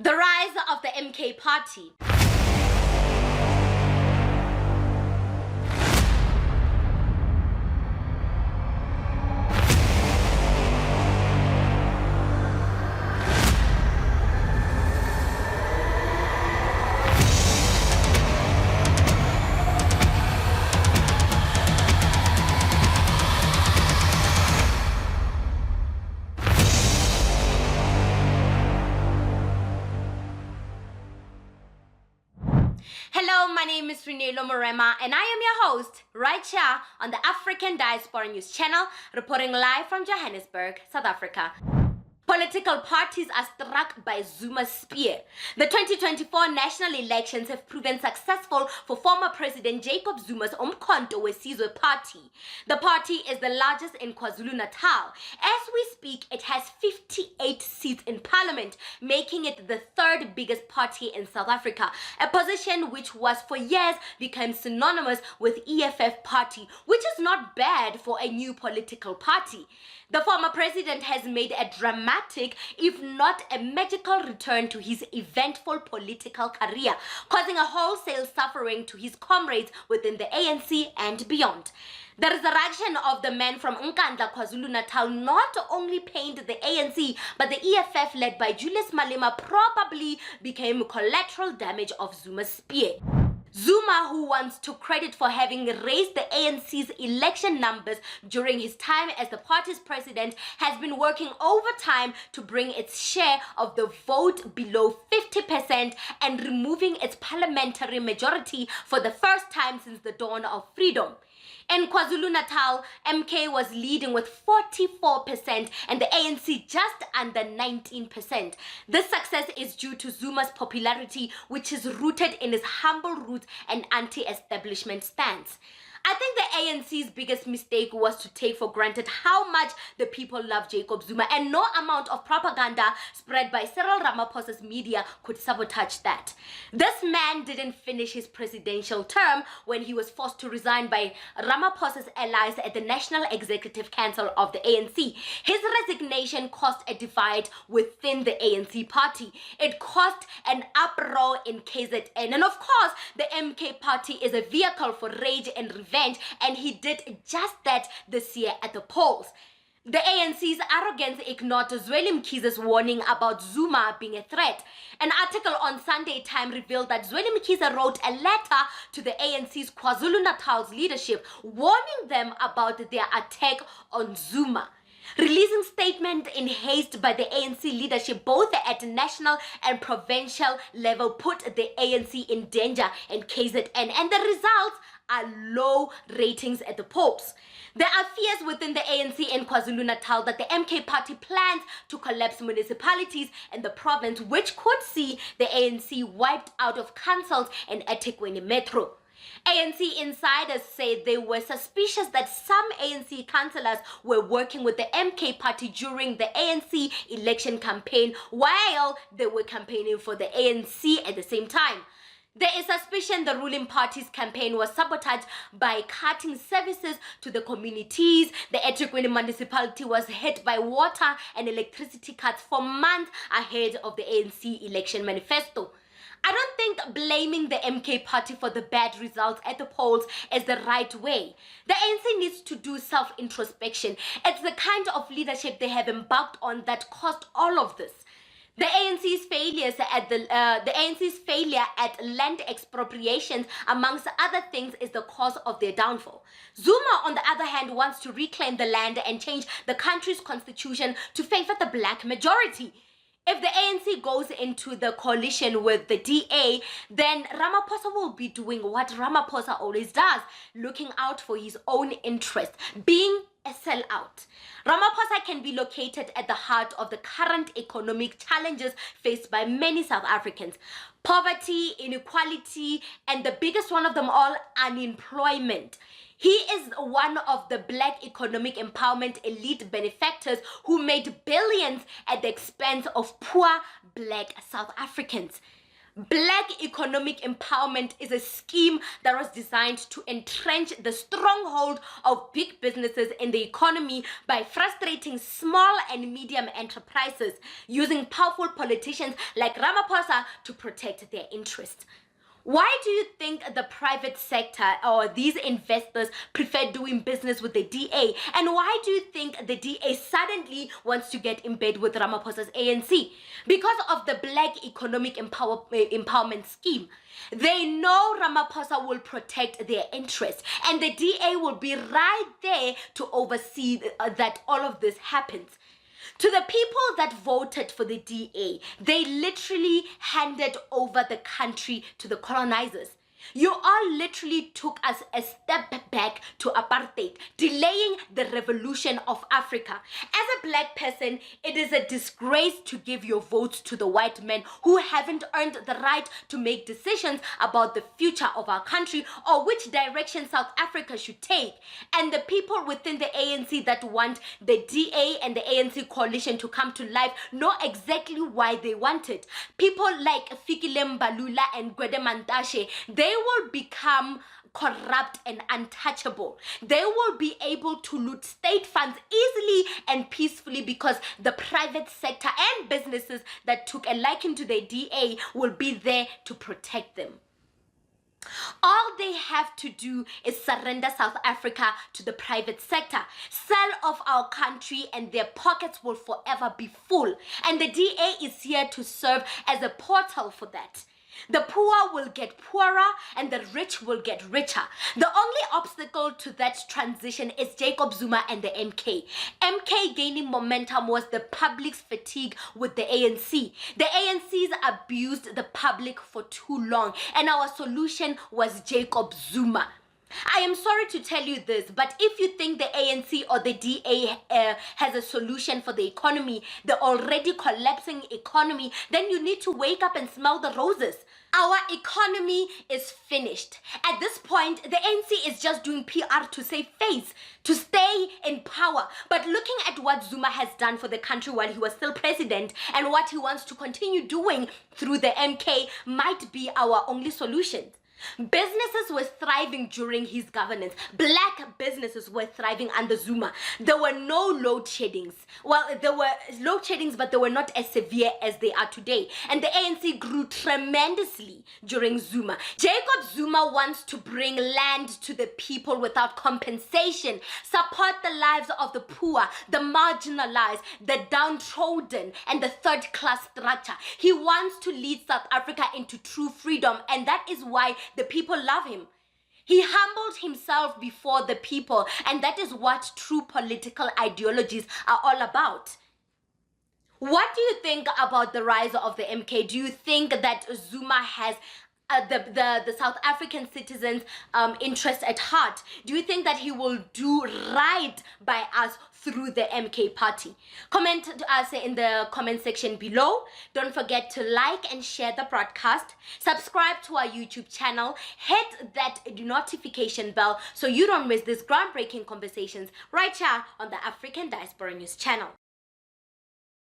The rise of the MK party. Hello, my name is Reneilwe Morema and I am your host right here on the African Diaspora News channel, reporting live from Johannesburg, South Africa. Political parties are struck by Zuma's spear. The 2024 national elections have proven successful for former President Jacob Zuma's Umkhonto weSizwe party. The party is the largest in KwaZulu-Natal. As we speak, it has 58 seats in parliament, making it the third biggest party in South Africa, a position which was for years become synonymous with EFF party, which is not bad for a new political party. The former president has made a dramatic, if not a magical return to his eventful political career, causing a wholesale suffering to his comrades within the ANC and beyond. The resurrection of the man from Nkandla, KwaZulu-Natal not only pained the ANC, but the EFF led by Julius Malema probably became collateral damage of Zuma's spear. Zuma, who once took credit for having raised the ANC's election numbers during his time as the party's president, has been working overtime to bring its share of the vote below 50% and removing its parliamentary majority for the first time since the dawn of freedom. In KwaZulu-Natal, MK was leading with 44% and the ANC just under 19%. This success is due to Zuma's popularity, which is rooted in his humble roots and anti-establishment stance. I think the ANC's biggest mistake was to take for granted how much the people love Jacob Zuma, and no amount of propaganda spread by Cyril Ramaphosa's media could sabotage that. This man didn't finish his presidential term when he was forced to resign by Ramaphosa's allies at the National Executive Council of the ANC. His resignation caused a divide within the ANC party. It caused an uproar in KZN, and of course, the MK party is a vehicle for rage and revenge, and he did just that this year at the polls. The ANC's arrogance ignored Zweli Mkhize's warning about Zuma being a threat. An article on Sunday Time revealed that Zweli Mkhize wrote a letter to the ANC's KwaZulu-Natal's leadership, warning them about their attack on Zuma. Releasing statement in haste by the ANC leadership, both at national and provincial level, put the ANC in danger in KZN, and the results are low ratings at the polls. There are fears within the ANC in KwaZulu-Natal that the MK party plans to collapse municipalities in the province, which could see the ANC wiped out of councils in eThekwini Metro. ANC insiders say they were suspicious that some ANC councillors were working with the MK party during the ANC election campaign while they were campaigning for the ANC at the same time. There is suspicion the ruling party's campaign was sabotaged by cutting services to the communities. The eThekwini municipality was hit by water and electricity cuts for months ahead of the ANC election manifesto. I don't think blaming the MK party for the bad results at the polls is the right way. The ANC needs to do self-introspection. It's the kind of leadership they have embarked on that caused all of this. The ANC's failure at land expropriations, amongst other things, is the cause of their downfall. Zuma, on the other hand, wants to reclaim the land and change the country's constitution to favor the black majority. If the ANC goes into the coalition with the DA, then Ramaphosa will be doing what Ramaphosa always does, looking out for his own interests, being a sellout. Ramaphosa can be located at the heart of the current economic challenges faced by many South Africans. Poverty, inequality, and the biggest one of them all, unemployment. He is one of the black economic empowerment elite benefactors who made billions at the expense of poor black South Africans. Black economic empowerment is a scheme that was designed to entrench the stronghold of big businesses in the economy by frustrating small and medium enterprises, using powerful politicians like Ramaphosa to protect their interests. Why do you think the private sector or these investors prefer doing business with the DA? And why do you think the DA suddenly wants to get in bed with Ramaphosa's ANC? Because of the Black Economic Empowerment Scheme. They know Ramaphosa will protect their interests, and the DA will be right there to oversee that all of this happens. To the people that voted for the DA, they literally handed over the country to the colonizers. You all literally took us a step back to apartheid, delaying the revolution of Africa. As a black person, it is a disgrace to give your votes to the white men who haven't earned the right to make decisions about the future of our country or which direction South Africa should take. And the people within the ANC that want the DA and the ANC coalition to come to life know exactly why they want it. People like Fikile Mbalula and Gwede Mantashe, they will become corrupt and untouchable. They will be able to loot state funds easily and peacefully because the private sector and businesses that took a liking to the DA will be there to protect them. All they have to do is surrender South Africa to the private sector, sell off our country, and their pockets will forever be full. And the DA is here to serve as a portal for that. The poor will get poorer and the rich will get richer. The only obstacle to that transition is Jacob Zuma and the MK. MK gaining momentum was the public's fatigue with the ANC. The ANC's abused the public for too long, and our solution was Jacob Zuma. I am sorry to tell you this, but if you think the ANC or the DA has a solution for the economy, the already collapsing economy, then you need to wake up and smell the roses. Our economy is finished. At this point, the ANC is just doing PR to save face, to stay in power. But looking at what Zuma has done for the country while he was still president and what he wants to continue doing through the MK might be our only solution. Businesses were thriving during his governance. Black businesses were thriving under Zuma. There were no load sheddings. Well, there were load sheddings, but they were not as severe as they are today. And the ANC grew tremendously during Zuma. Jacob Zuma wants to bring land to the people without compensation, support the lives of the poor, the marginalized, the downtrodden, and the third-class structure. He wants to lead South Africa into true freedom, and that is why the people love him. He humbled himself before the people, and that is what true political ideologies are all about. What do you think about the rise of the MK? Do you think that Zuma has the South African citizens' interest at heart? Do you think that he will do right by us through the MK party? Comment to us in the comment section below. Don't forget to like and share the broadcast. Subscribe to our YouTube channel. Hit that notification bell so you don't miss these groundbreaking conversations right here on the African Diaspora News channel.